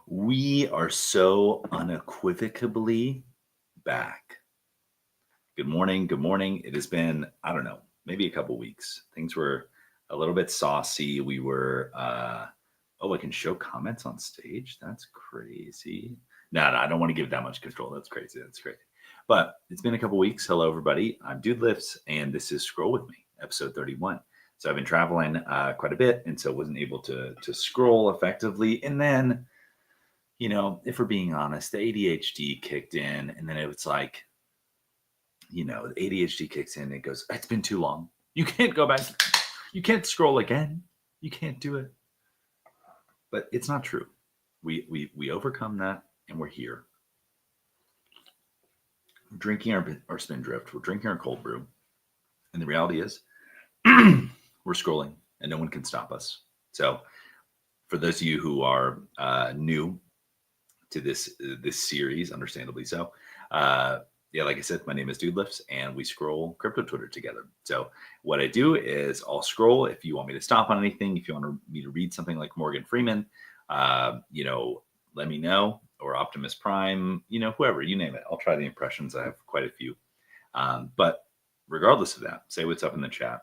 We are so unequivocally back. Good morning. Good morning. It has been, I don't know, maybe a couple weeks. Things were a little bit saucy. I can show comments on stage. That's crazy. No, I don't want to give that much control. That's crazy. That's crazy. But it's been a couple weeks. Hello, everybody. I'm Dude Lifts, and this is Scroll With Me, episode 31. So I've been traveling quite a bit, and so wasn't able to scroll effectively. And then, if we're being honest, the ADHD kicked in, and then it was like, the ADHD kicks in and it goes, it's been too long. You can't go back. You can't scroll again. You can't do it. But it's not true. We overcome that, and we're here. We're drinking our Spindrift. We're drinking our cold brew. And the reality is, we're scrolling, and no one can stop us. So, for those of you who are new to this series, understandably so, like I said, my name is Dude Lifts, and we scroll crypto Twitter together. So what I do is I'll scroll. If you want me to stop on anything, if you want me to read something like Morgan Freeman, let me know, or Optimus Prime, whoever, you name it. I'll try the impressions. I have quite a few. But regardless of that, say what's up in the chat.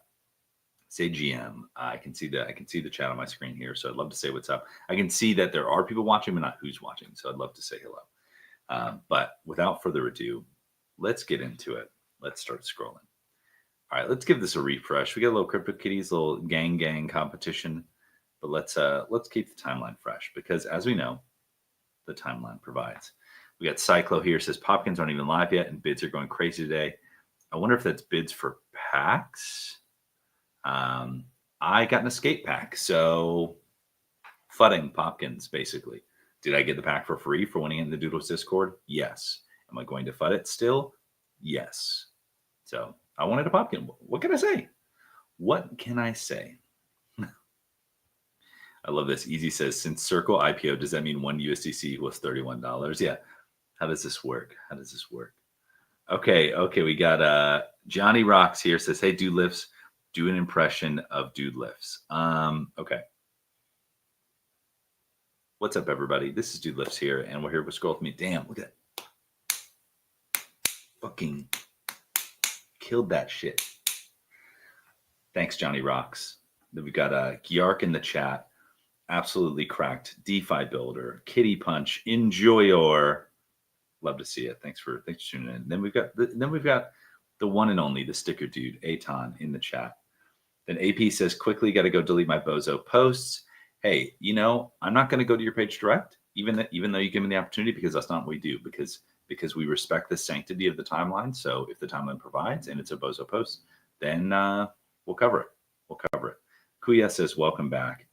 Say GM. I can see the chat on my screen here, so I'd love to say what's up. I can see that there are people watching, but not who's watching. So I'd love to say hello. But without further ado, let's get into it. Let's start scrolling. All right, let's give this a refresh. We got a little Crypto Kitties, little gang competition, but let's keep the timeline fresh, because as we know, the timeline provides. We got Cyclo here, says Popkins aren't even live yet, and bids are going crazy today. I wonder if that's bids for packs. I got an escape pack, so fudding Popkins, basically. Did I get the pack for free for winning in the Doodles Discord? Yes. Am I going to FUD it still? Yes. So I wanted a Popkin. What can I say? What can I say? I love this. Easy says, since Circle IPO, does that mean one USDC was $31? Yeah. How does this work? Okay. We got Johnny Rocks here, says, hey, Dude Lifts, do an impression of Dude Lifts. Okay. What's up, everybody? This is Dude Lifts here, and we're here with Scroll With Me. Damn, look at that. Fucking killed that shit. Thanks, Johnny Rocks. Then we got Gyark in the chat. Absolutely cracked. DeFi Builder, Kitty Punch, Enjoyor. Love to see it. Thanks for tuning in. Then we've got the one and only, the sticker dude, Aton, in the chat. Then AP says, quickly got to go delete my bozo posts. Hey, I'm not going to go to your page direct, even though you give me the opportunity, because that's not what we do, because we respect the sanctity of the timeline. So if the timeline provides and it's a bozo post, then we'll cover it. Kuya says, welcome back.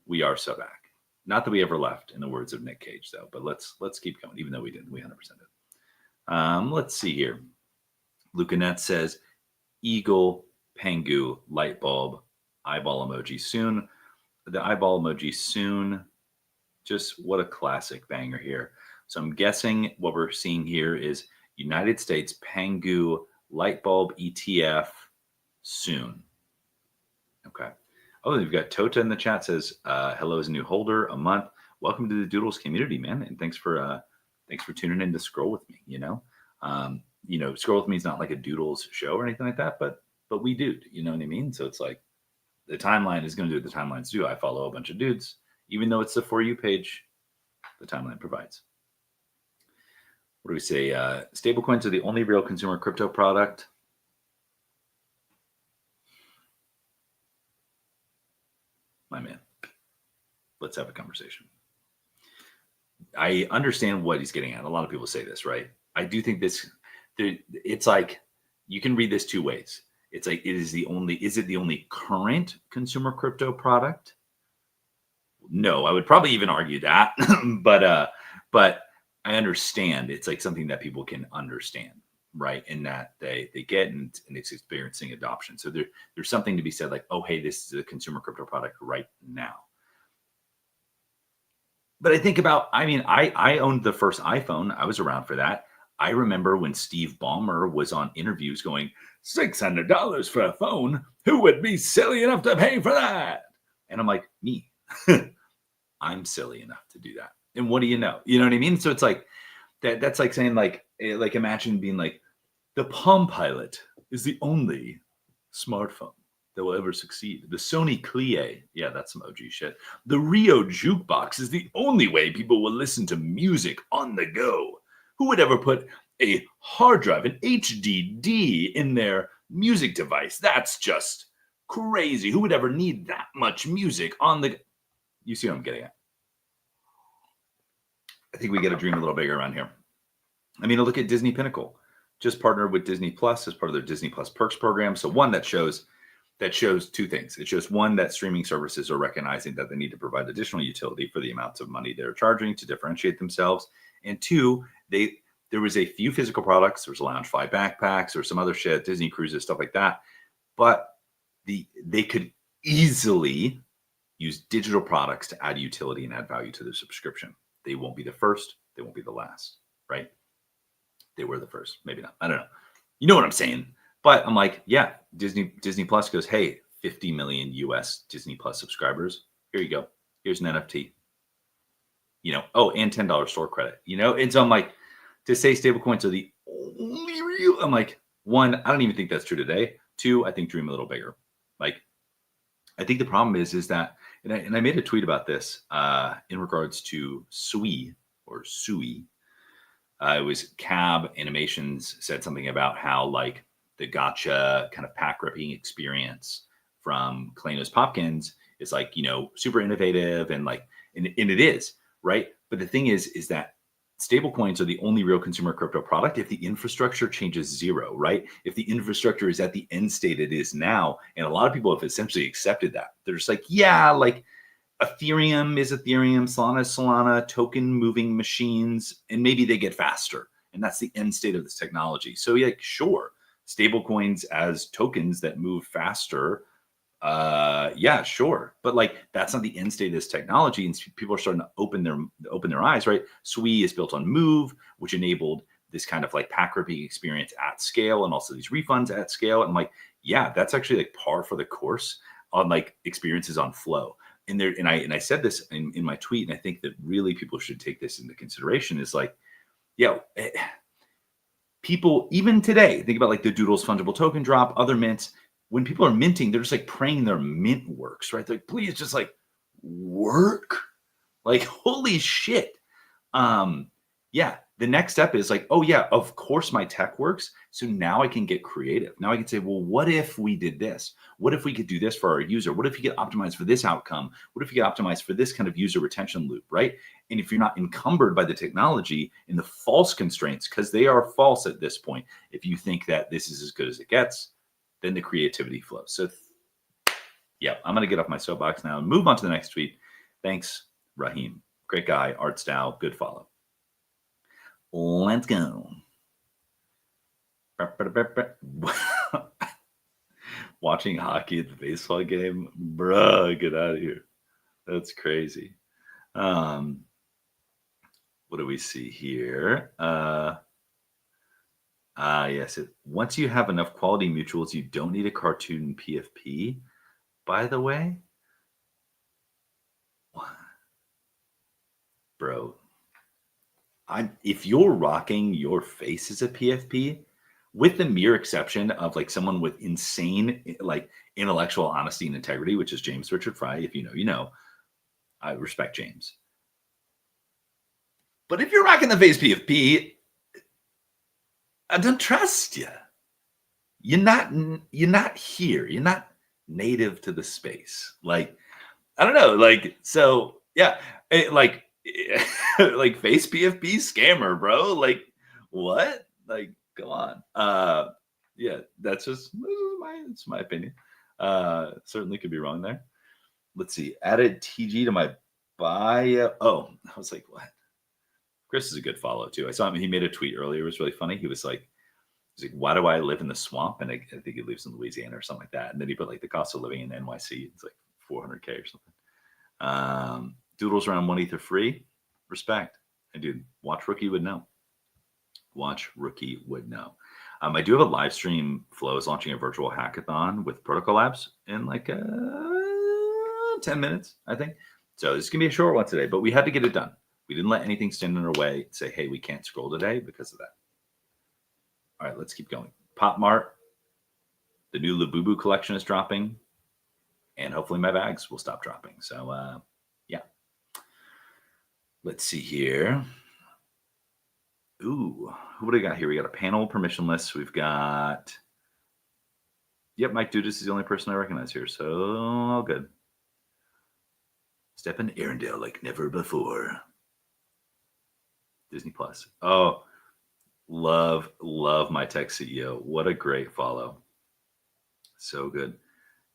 We are so back. Not that we ever left, in the words of Nick Cage, though, but let's keep going, even though we didn't. We 100% did. Let's see here. Lucanet says, Eagle, Pengu, light bulb, eyeball emoji soon. The eyeball emoji soon. Just what a classic banger here. So I'm guessing what we're seeing here is United States Pengu light bulb ETF soon. Okay. Oh, we've got Tota in the chat, says, hello as a new holder, a month. Welcome to the Doodles community, man. And thanks for tuning in to Scroll With Me, Scroll With Me is not like a Doodles show or anything like that, but we do, you know what I mean? So it's like the timeline is going to do what the timelines do. I follow a bunch of dudes, even though it's the For You page, the timeline provides. What do we say? Stablecoins are the only real consumer crypto product. My man, let's have a conversation. I understand what he's getting at. A lot of people say this, right? I do think it's like, you can read this two ways. It's like, is it the only current consumer crypto product? No, I would probably even argue that, but I understand it's like something that people can understand, right? And that they get and it's experiencing adoption. So there's something to be said, like, oh, hey, this is a consumer crypto product right now. But I think about, I owned the first iPhone. I was around for that. I remember when Steve Ballmer was on interviews going, $600 for a phone. Who would be silly enough to pay for that? And I'm like, me, I'm silly enough to do that. And what do you know? You know what I mean? So it's like that's like saying like imagine being like the Palm Pilot is the only smartphone that will ever succeed. The Sony Clie, yeah, that's some OG shit. The Rio Jukebox is the only way people will listen to music on the go. Who would ever put a hard drive, an HDD, in their music device? That's just crazy. Who would ever need that much music on the? You see what I'm getting at? I think we got to dream a little bigger around here. I mean, look at Disney Pinnacle. Just partnered with Disney Plus as part of their Disney Plus Perks program. So one that shows two things. It shows one that streaming services are recognizing that they need to provide additional utility for the amounts of money they're charging to differentiate themselves. And two, there was a few physical products. There was Loungefly backpacks or some other shit, Disney cruises, stuff like that. But they could easily use digital products to add utility and add value to their subscription. They won't be the first. They won't be the last, right? They were the first. Maybe not. I don't know. You know what I'm saying? But I'm like, yeah, Disney Plus goes, hey, 50 million US Disney Plus subscribers. Here you go. Here's an NFT. You know, oh, and $10 store credit. You know, and so I'm like, to say stablecoins are the only real. I'm like, one, I don't even think that's true today. Two, I think dream a little bigger. Like, I think the problem is that, and I made a tweet about this in regards to Sui or Sui. It was Cab Animations said something about how like the gotcha kind of pack ripping experience from Kalenos Popkins is like, you know, super innovative and like, and it is, right? But the thing is that stablecoins are the only real consumer crypto product if the infrastructure changes zero, right? If the infrastructure is at the end state it is now, and a lot of people have essentially accepted that. They're just like, yeah, like Ethereum is Ethereum, Solana is Solana, token moving machines, and maybe they get faster. And that's the end state of this technology. So yeah, sure, stablecoins as tokens that move faster. Yeah, sure. But like that's not the end state of this technology. And people are starting to open their eyes, right? Sui is built on Move, which enabled this kind of like pack ripping experience at scale and also these refunds at scale. And like, yeah, that's actually like par for the course on like experiences on Flow. And I said this in my tweet, and I think that really people should take this into consideration is like, yeah, people even today think about like the Doodles fungible token drop, other mints. When people are minting, they're just like praying their mint works, right? They're like, please just like work. Like, holy shit. Yeah, the next step is like, oh yeah, of course my tech works. So now I can get creative. Now I can say, well, what if we did this? What if we could do this for our user? What if you get optimized for this outcome? What if you get optimized for this kind of user retention loop, right? And if you're not encumbered by the technology and the false constraints, because they are false at this point, if you think that this is as good as it gets, then the creativity flows. So yeah, I'm going to get off my soapbox now and move on to the next tweet. Thanks, Raheem. Great guy, art style, good follow. Let's go. Watching hockey at the baseball game, bruh, get out of here. That's crazy. What do we see here? Yes. Once you have enough quality mutuals, you don't need a cartoon PFP. By the way, bro, if you're rocking your face as a PFP, with the mere exception of like someone with insane like intellectual honesty and integrity, which is James Richard Fry, if you know, you know, I respect James. But if you're rocking the face PFP, I don't trust you. You're not here. You're not native to the space. Like, I don't know. Like, so yeah, like like face PFP scammer, bro. Like, what? Like, go on. Yeah, it's my opinion. Certainly could be wrong there. Let's see. Added TG to my bio. Oh, I was like, what? Chris is a good follow too. I saw him. He made a tweet earlier. It was really funny. He was like, why do I live in the swamp? And I think he lives in Louisiana or something like that. And then he put like the cost of living in NYC. It's like 400K or something. Doodles around 1 Ether free. Respect. And dude, watch Rookie would know. Watch Rookie would know. I do have a live stream. Flow is launching a virtual hackathon with Protocol Labs in like 10 minutes, I think. So this is going to be a short one today, but we had to get it done. We didn't let anything stand in our way and say, hey, we can't scroll today because of that. All right, let's keep going. Pop Mart, the new Labubu collection is dropping, and hopefully my bags will stop dropping. So, yeah. Let's see here. Ooh, who do we got here? We got a panel permissionless. We've got, yep, Mike Dudas is the only person I recognize here. So, all good. Step in Arendelle like never before. Disney Plus. Oh, love my tech CEO. What a great follow. So good.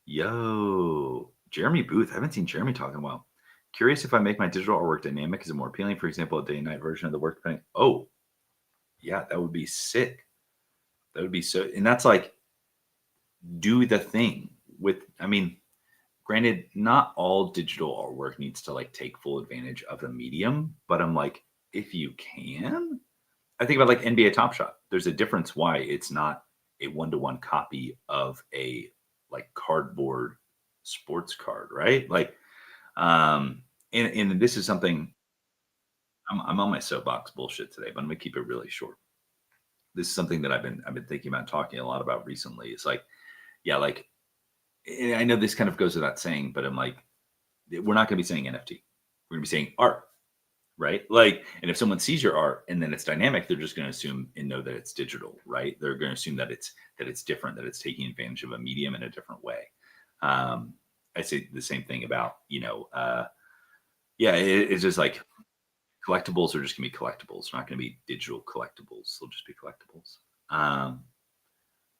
Yo, Jeremy Booth. I haven't seen Jeremy talk in a while. Curious if I make my digital artwork dynamic, is it more appealing? For example, a day and night version of the work. Oh, yeah, that would be sick. That would be so, and that's like, do the thing with, I mean, granted, not all digital artwork needs to like take full advantage of the medium, but I'm like, if you can, I think about like NBA Top Shot. There's a difference why it's not a one-to-one copy of a like cardboard sports card, right? Like, and this is something I'm on my soapbox bullshit today, but I'm gonna keep it really short. This is something that I've been thinking about, talking a lot about recently. It's like, yeah, like I know this kind of goes without saying, but I'm like, we're not going to be saying NFT. We're going to be saying art, right? Like, and if someone sees your art and then it's dynamic, they're just going to assume and know that it's digital, right? They're going to assume that it's different, that it's taking advantage of a medium in a different way. I say the same thing about, yeah, it's just like collectibles are just going to be collectibles. They're not going to be digital collectibles. They'll just be collectibles.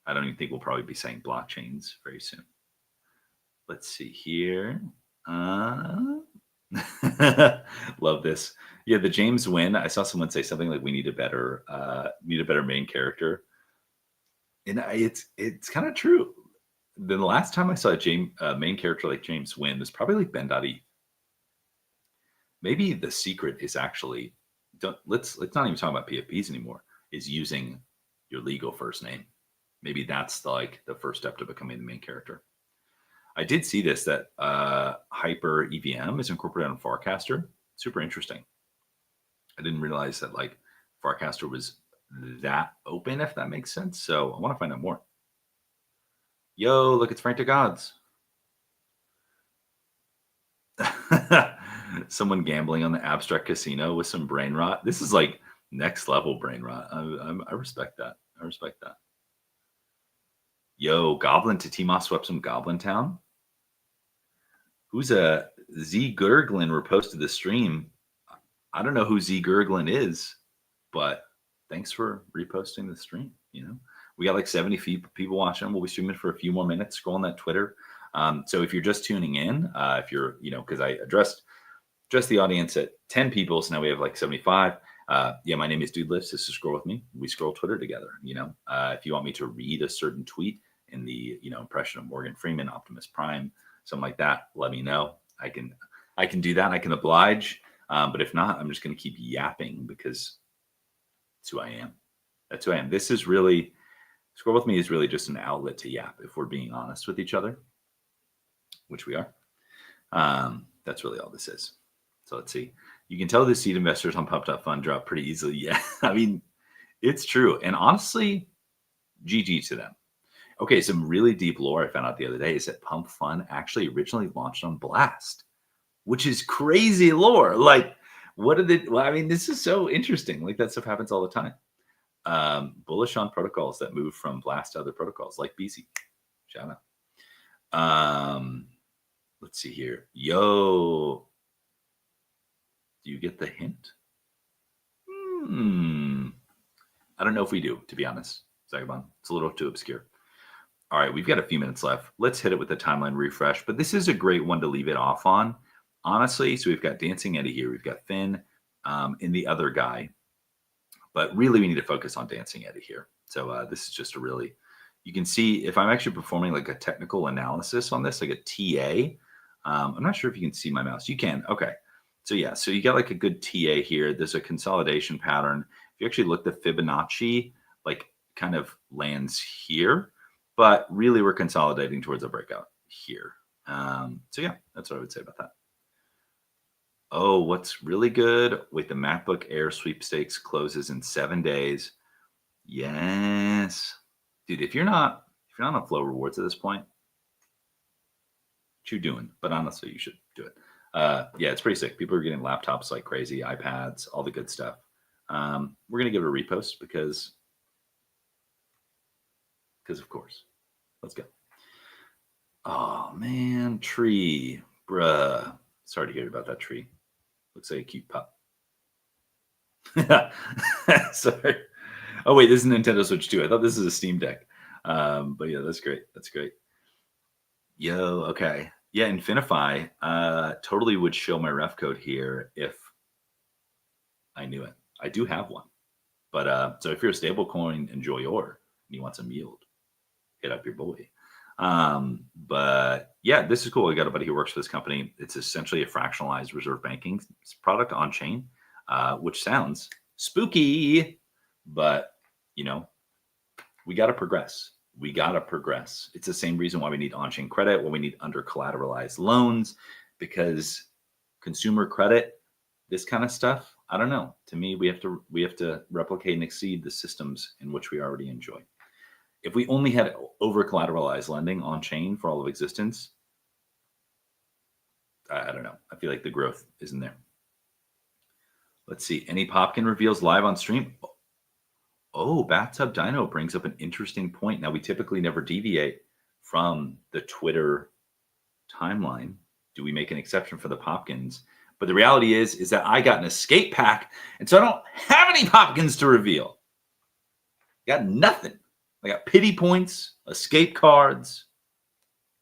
I don't even think we'll probably be saying blockchains very soon. Let's see here. Love this. Yeah, the James Wynn. I saw someone say something like, "We need a better main character," and it's kind of true. The last time I saw a main character like James Wynn was probably like Ben.E. Maybe the secret is actually let's not even talk about PFPs anymore. Is using your legal first name. Maybe that's the first step to becoming the main character. I did see this, that Hyper EVM is incorporated on Farcaster. Super interesting. I didn't realize that like Farcaster was that open, if that makes sense. So I want to find out more. Yo, look, it's Frank to Gods. Someone gambling on the abstract casino with some brain rot. This is like next level brain rot. I respect that. I respect that. Yo, Goblin to T-Moss swept some Goblin Town. Who's a Z Gurglin reposted the stream? I don't know who Z Gurglin is, but thanks for reposting the stream. We got like 70 people watching. We'll be streaming for a few more minutes. Scrolling that Twitter. So if you're just tuning in, if you're, because I addressed the audience at 10 people, so now we have like 75. Yeah, my name is Dude Lifts. This is Scroll With Me. We scroll Twitter together. If you want me to read a certain tweet in the impression of Morgan Freeman, Optimus Prime, something like that, let me know. I can do that. I can oblige. But if not, I'm just going to keep yapping because that's who I am. That's who I am. This is really, Scroll With Me is really just an outlet to yap, if we're being honest with each other, which we are. That's really all this is. So let's see. You can tell the seed investors on Pump.Fun drop pretty easily. Yeah, I mean, it's true. And honestly, GG to them. Okay, some really deep lore I found out the other day is that Pump Fun actually originally launched on Blast, which is crazy lore. Like, what did it? Well, I mean, this is so interesting. Like, that stuff happens all the time. Bullish on protocols that move from Blast to other protocols, like BC. Shout out. Let's see here. Yo, do you get the hint? I don't know if we do, to be honest, Zagabon. It's a little too obscure. All right, we've got a few minutes left. Let's hit it with the timeline refresh. But this is a great one to leave it off on, honestly. So we've got Dancing Eddie here. We've got Finn and the other guy. But really, we need to focus on Dancing Eddie here. So this is just a really, you can see if I'm actually performing like a technical analysis on this, like a TA. I'm not sure if you can see my mouse. You can. Okay. So yeah, so you got like a good TA here. There's a consolidation pattern. If you actually look, the Fibonacci like kind of lands here, but really we're consolidating towards a breakout here. So yeah, that's what I would say about that. Oh, what's really good? Wait, the MacBook Air sweepstakes closes in 7 days. Yes, dude. If you're not on Flow Rewards at this point, what you doing? But honestly, you should do it. Yeah, it's pretty sick. People are getting laptops like crazy, iPads, all the good stuff. We're gonna give it a repost because of course. Let's go. Oh man, tree, bruh. Sorry to hear about that tree. Looks like a cute pup. Sorry. Oh wait, this is Nintendo Switch 2. I thought this is a Steam Deck. But yeah, that's great. That's great. Yo, okay. Yeah, Infinify totally would show my ref code here if I knew it. I do have one. But so if you're a stablecoin enjoyer and you want some yield, hit up your boy. But yeah, this is cool. I got a buddy who works for this company. It's essentially a fractionalized reserve banking product on chain, which sounds spooky, but you know, we got to progress. We got to progress. It's the same reason why we need on-chain credit, why we need under collateralized loans, because consumer credit, this kind of stuff, I don't know. To me, we have to replicate and exceed the systems in which we already enjoy. If we only had over collateralized lending on chain for all of existence, I don't know. I feel like the growth isn't there. Let's see. Any Popkin reveals live on stream? Oh, Bathtub Dino brings up an interesting point. Now, we typically never deviate from the Twitter timeline. Do we make an exception for the Popkins? But the reality is that I got an escape pack, and so I don't have any Popkins to reveal. Got nothing. I got pity points, escape cards.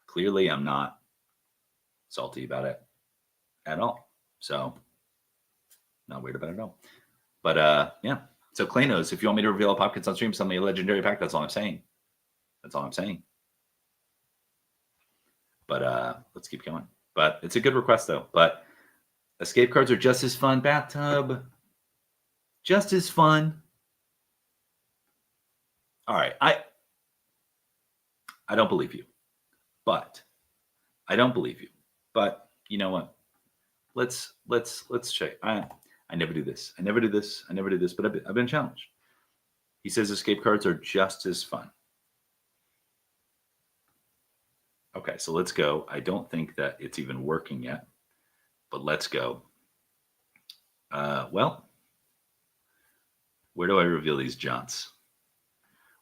Clearly, I'm not salty about it at all. So, not weird about it at all. But yeah. So Clay knows if you want me to reveal a Popkins on stream, send me a legendary pack. That's all I'm saying. That's all I'm saying. But let's keep going. But it's a good request though. But escape cards are just as fun. Bathtub, just as fun. All right, I don't believe you, but I don't believe you. But you know what? Let's check. I never do this. I never do this. I never do this. But I've been challenged. He says escape cards are just as fun. Okay, so let's go. I don't think that it's even working yet, but let's go. Well, where do I reveal these jaunts?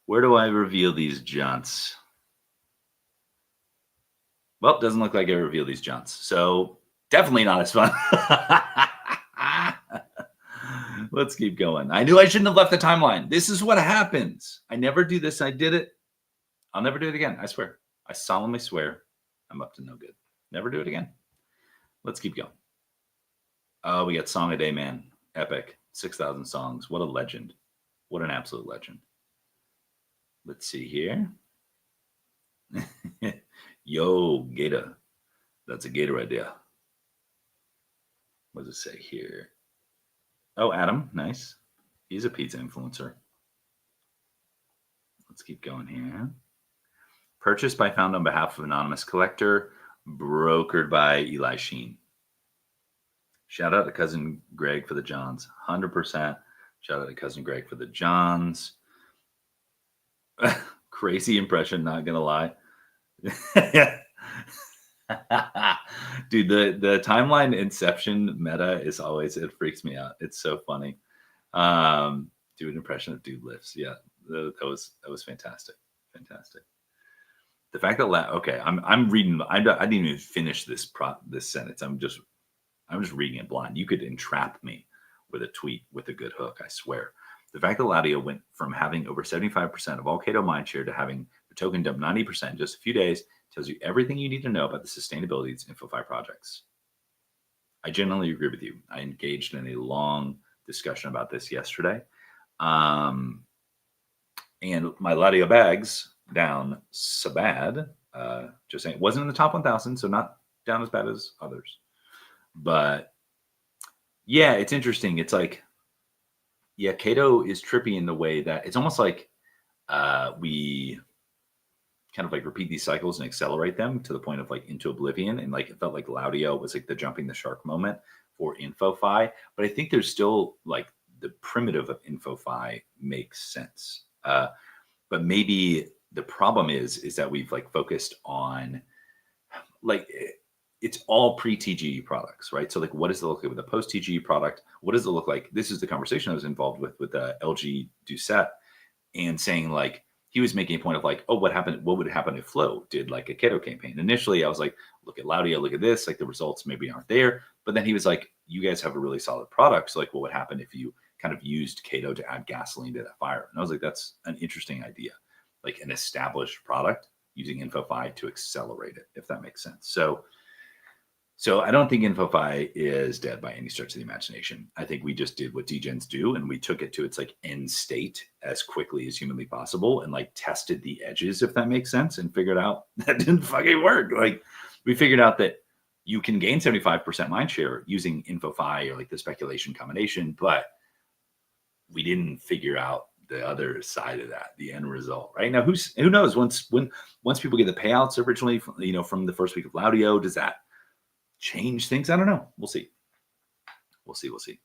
Where do I reveal these jaunts? Well, it doesn't look like I reveal these jaunts. So definitely not as fun. Let's keep going. I knew I shouldn't have left the timeline. This is what happens. I never do this. I did it. I'll never do it again. I swear. I solemnly swear I'm up to no good. Never do it again. Let's keep going. Oh, we got Song a Day, man. Epic. 6,000 songs. What a legend. What an absolute legend. Let's see here. Yo, Gator. That's a Gator idea. What does it say here? Oh, Adam. Nice. He's a pizza influencer. Let's keep going here. Purchased by found on behalf of anonymous collector, brokered by Eli Sheen. Shout out to cousin Greg for the Johns. 100%. Shout out to cousin Greg for the Johns. Crazy impression, not gonna lie. Dude, the timeline inception meta is always, it freaks me out. It's so funny. Do an impression of Dude Lifts. Yeah, that was fantastic. Fantastic. The fact that okay, I'm reading. I didn't even finish this sentence. I'm just reading it blind. You could entrap me with a tweet with a good hook. I swear. The fact that Ladio went from having over 75% of all Cato mindshare to having the token dump 90% in just a few days tells you everything you need to know about the sustainability of its InfoFi projects. I genuinely agree with you. I engaged in a long discussion about this yesterday. And my Ladio bags down so bad. Just saying, it wasn't in the top 1,000, so not down as bad as others. But yeah, it's interesting. It's like, yeah, Cato is trippy in the way that it's almost like we kind of like repeat these cycles and accelerate them to the point of like into oblivion. And like it felt like Laudio was like the jumping the shark moment for InfoFi. But I think there's still like the primitive of InfoFi makes sense. But maybe the problem is that we've like focused on like it's all pre-TGE products, right? So like what does it look like with a post-TGE product? What does it look like? This is the conversation I was involved with LG Doucette, and saying like he was making a point of like, oh, what would happen if Flow did like a keto campaign? Initially I was like, look at Laudio, look at this, like the results maybe aren't there. But then he was like, you guys have a really solid product, so like what would happen if you kind of used keto to add gasoline to that fire? And I was like, that's an interesting idea, like an established product using InfoFi to accelerate it, if that makes sense. So I don't think InfoFi is dead by any stretch of the imagination. I think we just did what degens do, and we took it to its like end state as quickly as humanly possible, and like tested the edges, if that makes sense, and figured out that didn't fucking work. Like we figured out that you can gain 75% mind share using InfoFi or like the speculation combination, but we didn't figure out the other side of that, the end result, right? Now, who knows? Once people get the payouts originally, from the first week of Laudio, does that change things? I don't know. We'll see. We'll see.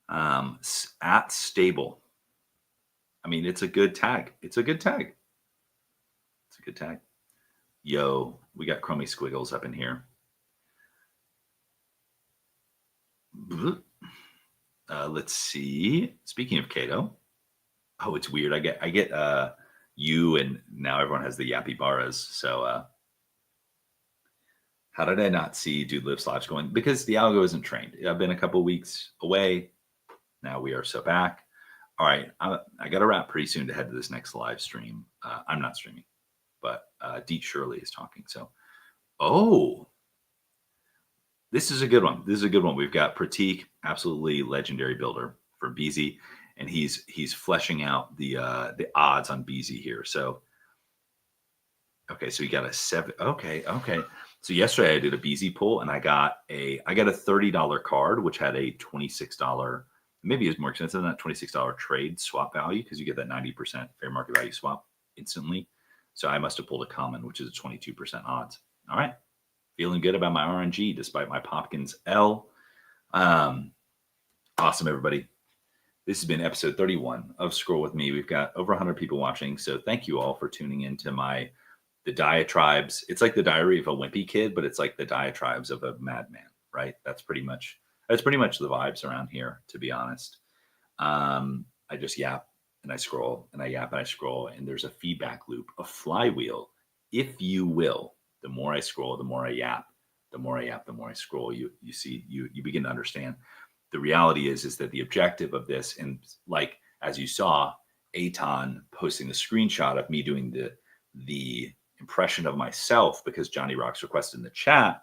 At stable. I mean, it's a good tag. Yo, we got Chromie Squiggles up in here. Let's see. Speaking of keto, oh, it's weird. I get you, and now everyone has the Yappy Barras. So how did I not see Dude Live Slash going? Because the algo isn't trained. I've been a couple weeks away. Now we are so back. All right, I got to wrap pretty soon to head to this next live stream. I'm not streaming, but Deet Shirley is talking. So, this is a good one. We've got Pratik, absolutely legendary builder for BZ, and he's fleshing out the odds on BZ here. So, okay, so you got a 7. Okay. So yesterday I did a BZ pull, and I got a $30 card, which had a $26. Maybe it's more expensive than that $26 trade swap value, because you get that 90% fair market value swap instantly. So I must have pulled a common, which is a 22% odds. All right. Feeling good about my RNG despite my Popkins L. Awesome, everybody. This has been episode 31 of Scroll With Me. We've got over 100 people watching. So thank you all for tuning into the diatribes. It's like the diary of a wimpy kid, but it's like the diatribes of a madman, right? That's pretty much the vibes around here, to be honest. I just yap and I scroll, and I yap and I scroll, and there's a feedback loop, a flywheel, if you will. The more I scroll, the more I yap, the more I yap, the more I scroll. You see, you begin to understand. The reality is that the objective of this, and like as you saw, Aton posting the screenshot of me doing the impression of myself because Johnny Rocks requested in the chat.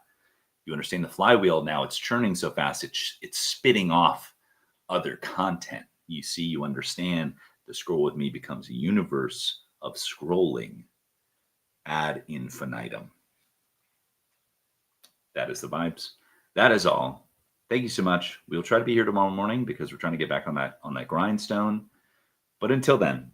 You understand the flywheel now. It's churning so fast, it's spitting off other content. You see, you understand. The Scroll With Me becomes a universe of scrolling ad infinitum. That is the vibes. That is all. Thank you so much. We'll try to be here tomorrow morning because we're trying to get back on that grindstone. But until then,